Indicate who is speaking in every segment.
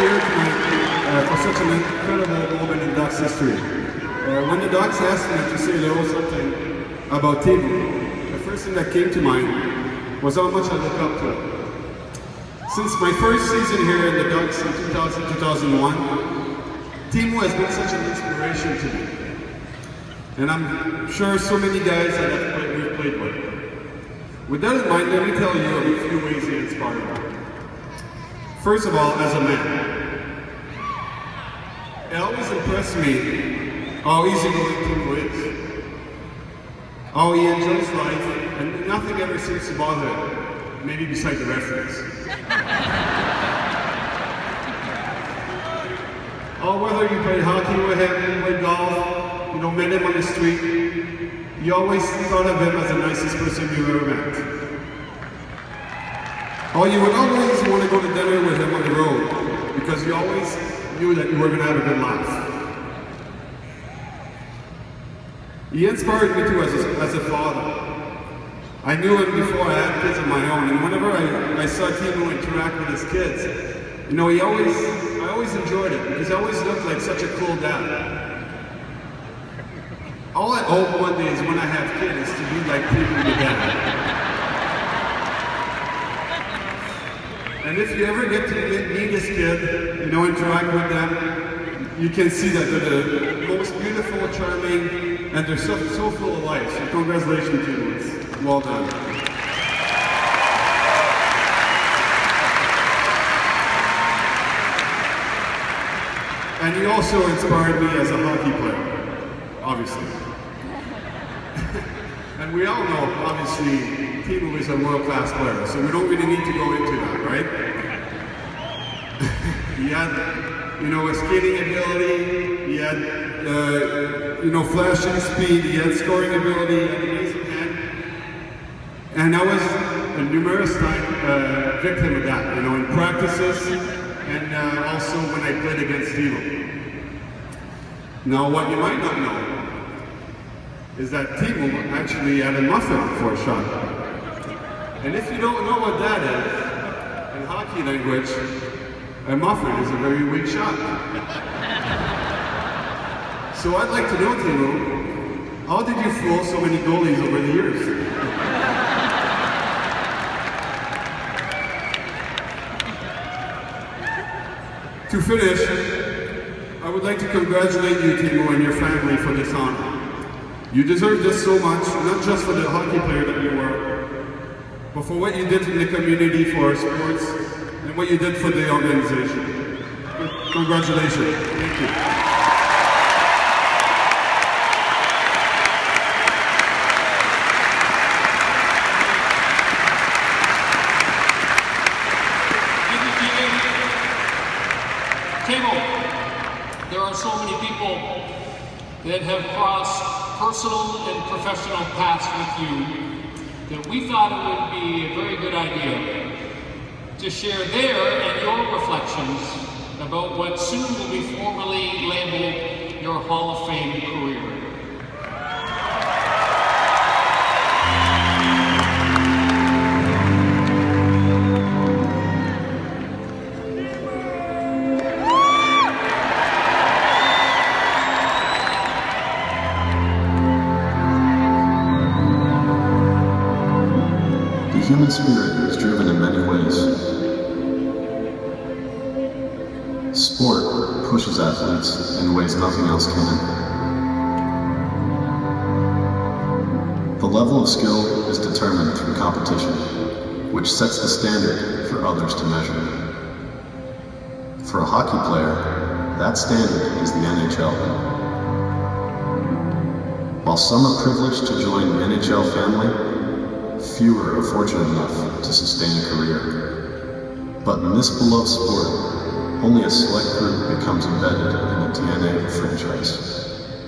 Speaker 1: here tonight for such an incredible moment in Ducks history. When the Ducks asked me to say a little something about Teemu, the first thing that came to mind was how much I look up to him. Since my first season here in the Ducks in 2000-2001, Teemu has been such an inspiration to me. And I'm sure so many guys that we've played with. With that in mind, let me tell you of a few ways he inspired me. First of all, as a man, it always impressed me how easygoing Teemu is. How he enjoys life, and nothing ever seems to bother him, maybe beside the referees. Oh, whether you play hockey with him, play golf, you know, met him on the street, you always thought of him as the nicest person you ever met. Oh, you would always want to go to dinner with him on the road, because you always knew that you were going to have a good laugh. He inspired me too as a father. I knew him before I had kids of my own, and whenever I saw Teemu interact with his kids, you know, I always enjoyed it, because he always looked like such a cool dad. All I hope one day is when I have kids to be like Teemu the dad. And if you ever get to meet this kid, you know, interact with them, you can see that they're the most beautiful, charming, and they're so full of life. So congratulations to you. It's well done. And he also inspired me as a hockey player, obviously. And we all know, obviously, Teemu is a world-class player, so we don't really need to go into that, right? He had, you know, a skating ability, he had, you know, flashing speed, he had scoring ability, he had an amazing hand. And I was a numerous time victim of that, you know, in practices, and also when I played against Teemu. Now, what you might not know is that Teemu actually had a muffin for a shot. And if you don't know what that is, in hockey language, a muffin is a very weak shot. So I'd like to know, Teemu, how did you fool so many goalies over the years? To finish, I would like to congratulate you, Teemu, and your family for this honor. You deserve this so much, not just for the hockey player that you were, but for what you did in the community for our sports, and what you did for the organization. Congratulations. Thank you.
Speaker 2: Teemu, there are so many people that have crossed personal and professional paths with you that we thought it would be a very good idea to share their and your reflections about what soon will be formally labeled your Hall of Fame career.
Speaker 3: The human spirit is driven in many ways. Sport pushes athletes in ways nothing else can. The level of skill is determined through competition, which sets the standard for others to measure. For a hockey player, that standard is the NHL. While some are privileged to join the NHL family, fewer are fortunate enough to sustain a career. But in this beloved sport, only a select group becomes embedded in the DNA of a franchise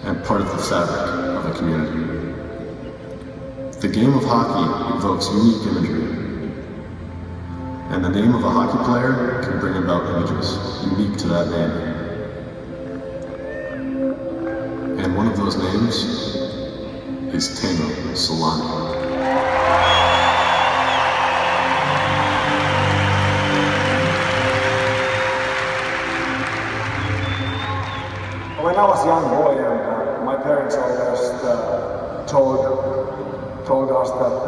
Speaker 3: and part of the fabric of a community. The game of hockey evokes unique imagery, and the name of a hockey player can bring about images unique to that name. And one of those names is Teemu Selanne.
Speaker 4: I was a young boy, and my parents always told us that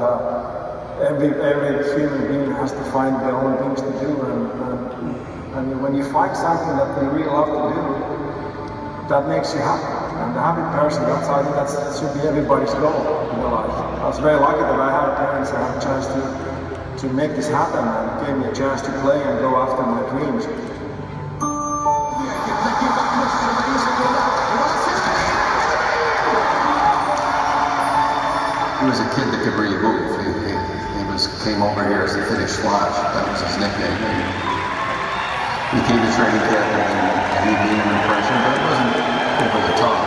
Speaker 4: every human being has to find their own things to do, and when you find something that you really love to do, that makes you happy. And a happy person, I think that should be everybody's goal in their life. I was very lucky that I had parents that had a chance to make this happen and gave me a chance to play and go after my dreams.
Speaker 5: He was a kid that could really move. He came over here as the Finnish Flash. That was his nickname. He came to training camp and he made an impression, but it wasn't over the top.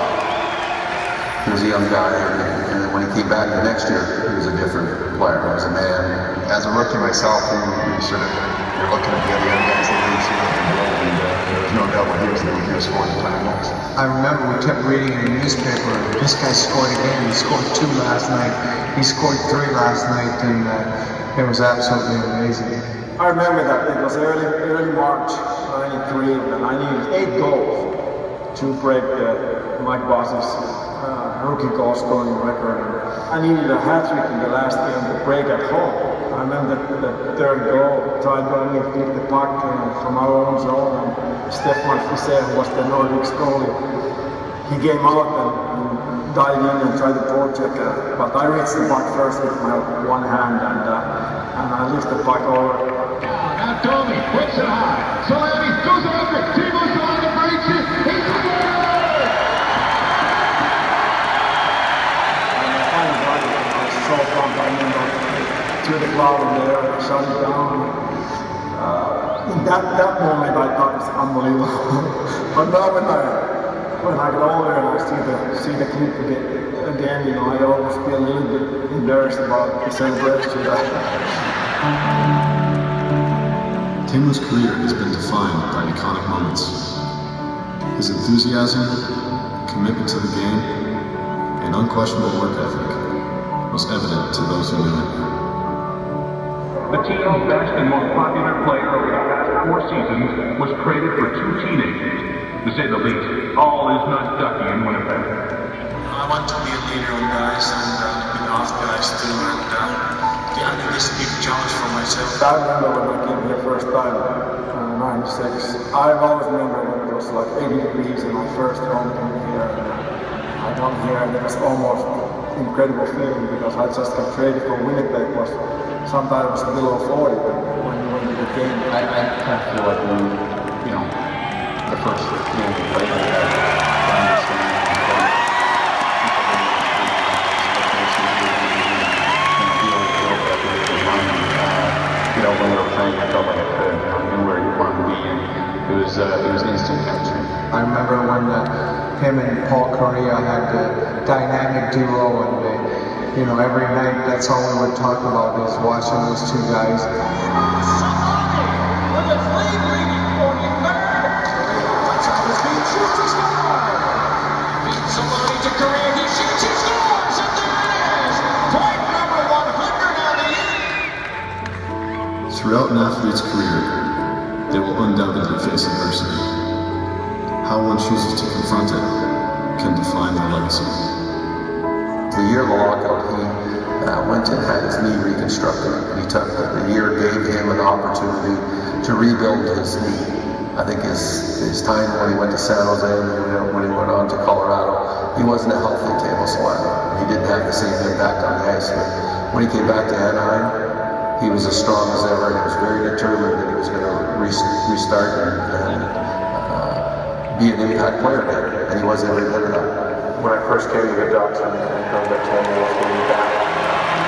Speaker 5: He was a young guy, and then when he came back the next year, he was a different player. He was a man.
Speaker 3: As a rookie myself, you're looking at the other young guys that leads you and there was no doubt he was scoring the time goals.
Speaker 6: I remember we kept reading in the newspaper, this guy scored again, he scored 2 last night, he scored 3 last night, and it was absolutely amazing.
Speaker 4: I remember that it was early March '93, and I needed 8 goals to break Mike Boss's rookie goal scoring record. I needed a hat-trick in the last game to break at home. I remember the third goal, Ty Donny hit the puck from our own zone, and Stefan Fischer, who was the Nordics goalie, he came out and dived in and tried to forecheck, but I reached the puck first with my one hand, and I lifted the puck over.
Speaker 7: Now Domi puts it high. Selanne goes after it. Teemu Selanne breaks it. He scores!
Speaker 4: And I finally got it. I was so pumped. I remember through the cloud in there, and I shut it down. In that moment, I thought it was unbelievable. But now when I get older and I see the clip again, you know, I always feel a little bit embarrassed about the celebration.
Speaker 3: Teemu's career has been defined by iconic moments. His enthusiasm, commitment to the game, and unquestionable work ethic was evident to those who knew him.
Speaker 7: The team's best and most popular player over the past 4 seasons was traded for 2 teenagers. To say the least, all is not ducky in Winnipeg.
Speaker 8: I want to be a leader on the ice and with off the ice too, and I think this is a big challenge for myself.
Speaker 4: I remember when I came here first time, '96. I always remember when it was like 80 degrees in my first home came here. And I got here and it was almost incredible feeling because I just got traded from Winnipeg. Was sometimes below 40 when you went to the game.
Speaker 5: I kind of feel like you know, the first game we played with when we were playing, I felt like I knew where you wanted to be, and it was instant chemistry.
Speaker 6: I remember when him and Paul Correa had the dynamic duo, and you know, every night that's all we would talk about is watching those 2 guys.
Speaker 7: With a 3-3-43. Touch on his feet, shoots, he scores! Beats somebody to Correa, he shoots, he scores! And there it is! Point number 100 on the year!
Speaker 3: Throughout an athlete's career, they will undoubtedly face adversity. How one chooses to confront it can define their legacy.
Speaker 5: The year of the lockout, he went and had his knee reconstructed. He took the year gave him an opportunity to rebuild his knee. I think his time when he went to San Jose and when he went on to Colorado, he wasn't a healthy Teemu Selanne. He didn't have the same impact on the ice. But when he came back to Anaheim, he was as strong as ever, and he was very determined that he was going to restart and be an impact player again, and he was every bit of that.
Speaker 9: When I first came to the Ducks and heard that Teemu was coming back,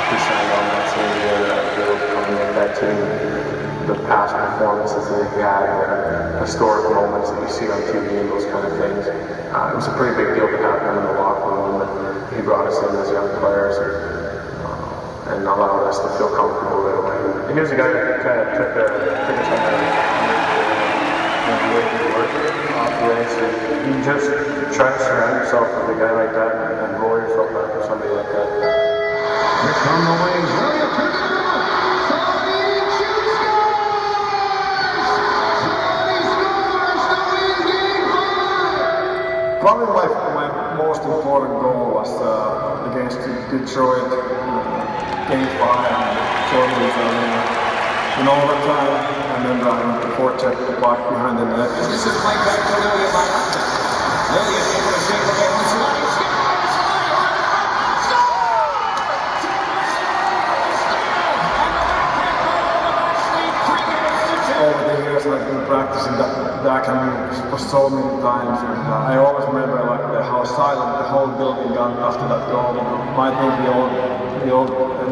Speaker 9: he signed on that same year that he was coming with that team. The past performances that he had, the historic moments that you see on TV and those kind of things, it was a pretty big deal to have him in the locker room, and he brought us in as young players and allowed us to feel comfortable right away. And he was a guy that kind of took us under the way he worked off the ice. You just try to surround yourself with a guy like that and roll yourself after somebody like that.
Speaker 7: Here come the wings. William picks it up. Selanne shoots, scores! Selanne scores to win game 5!
Speaker 4: Probably Detroit, Game 5, and Jordan was out there. In overtime, I remember I went to forecheck the block behind the net.
Speaker 7: This is played back to Lilia by Upton. Lilia able to save away from Selanne.
Speaker 4: Over the years, I've been practicing that kind of for so many times, and I always remember how silent the whole building got after that goal. I think we all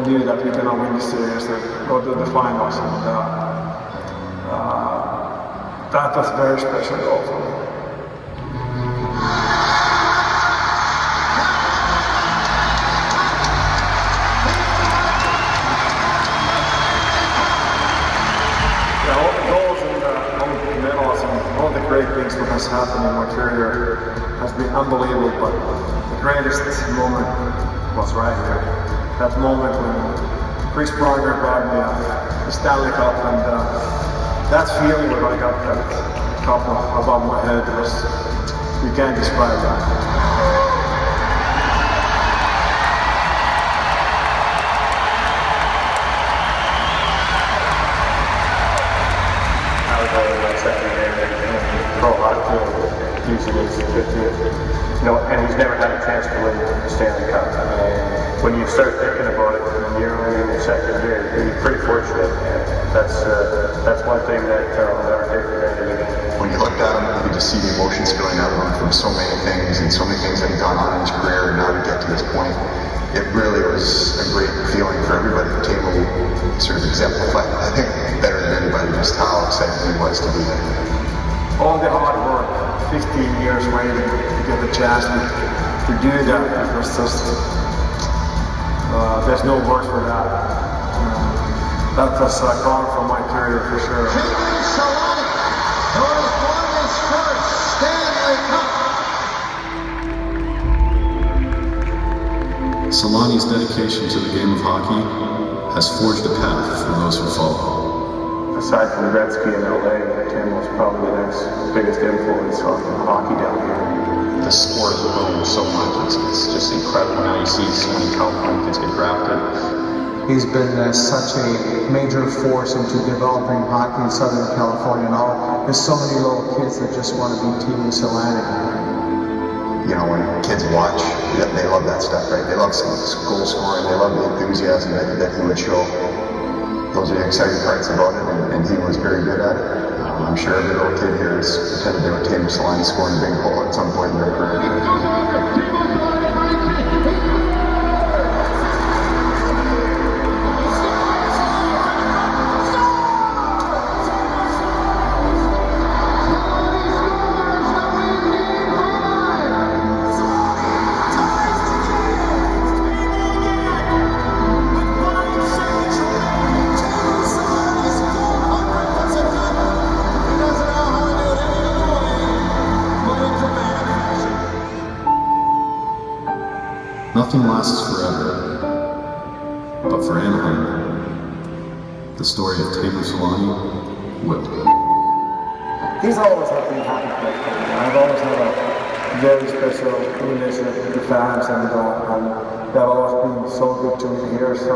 Speaker 4: knew that we were gonna win the series and go to the finals, and that was a very special goal for me. All the great things that has happened in my career has been unbelievable, but the greatest moment was right here. That moment when Chris Pronger brought me the Stanley Cup, and that feeling when I got that cup above my head was, you can't describe that.
Speaker 9: Using his 50th, and he's never had a chance to win the Stanley Cup. And when you start thinking about it, when you're only in your second year, you're pretty fortunate. And that's one thing that I'll never take for granted again.
Speaker 3: When you looked at him, you could just see the emotions spilling out of him from so many things and so many things that had gone on in his career, and now to get to this point, it really was a great feeling for everybody. Teemu sort of exemplified, I think, better than anybody, just how excited he was to be there.
Speaker 4: All the hard work, 15 years waiting to get the chance to do that, it was just, there's no words for that. That was a crown for my career for sure.
Speaker 7: Teemu Selanne, who has won his first Stanley Cup.
Speaker 3: Selanne's dedication to the game of hockey has forged a path for those who follow.
Speaker 9: Aside from Gretzky in LA, Tim was probably the next biggest influence on hockey down here.
Speaker 3: The sport has grown so much. It's just incredible. Now you see so many California kids get drafted.
Speaker 6: He's been such a major force into developing hockey in Southern California, and all. There's so many little kids that just want to be Teemu Selanne.
Speaker 3: When kids watch, they love that stuff, right? They love goal scoring. They love the enthusiasm that he would show. Those are the exciting parts about it, and he was very good at it. I'm sure every little kid here has pretended they were Teemu Selanne scoring a big goal at some point in their career. Nothing lasts forever, but for Anaheim, the story of Teemu Selanne will.
Speaker 4: He's always had been happy to play for me. I've always had a very special relationship with the fans, and they've always been so good to me here. So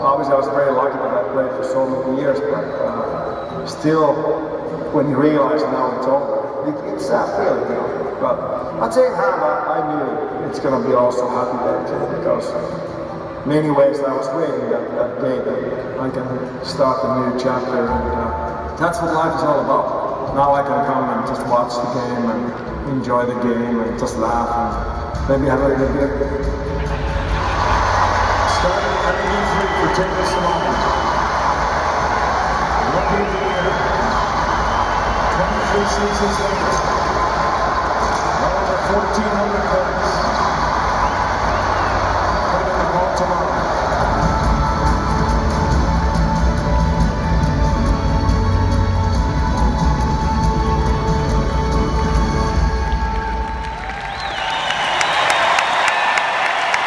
Speaker 4: obviously I was very lucky that I played for so many years, but still, when you realize now it's over, it's sad feeling, But at the same time, I knew it's going to be also a happy day too, because many ways I was waiting that day that I can start a new chapter, and that's what life is all about. Now I can come and just watch the game and enjoy the game and just laugh and maybe have a good beer.
Speaker 7: Starting at 83 for Teemu Selanne. Rookie of the year. 23 seasons later. 1,400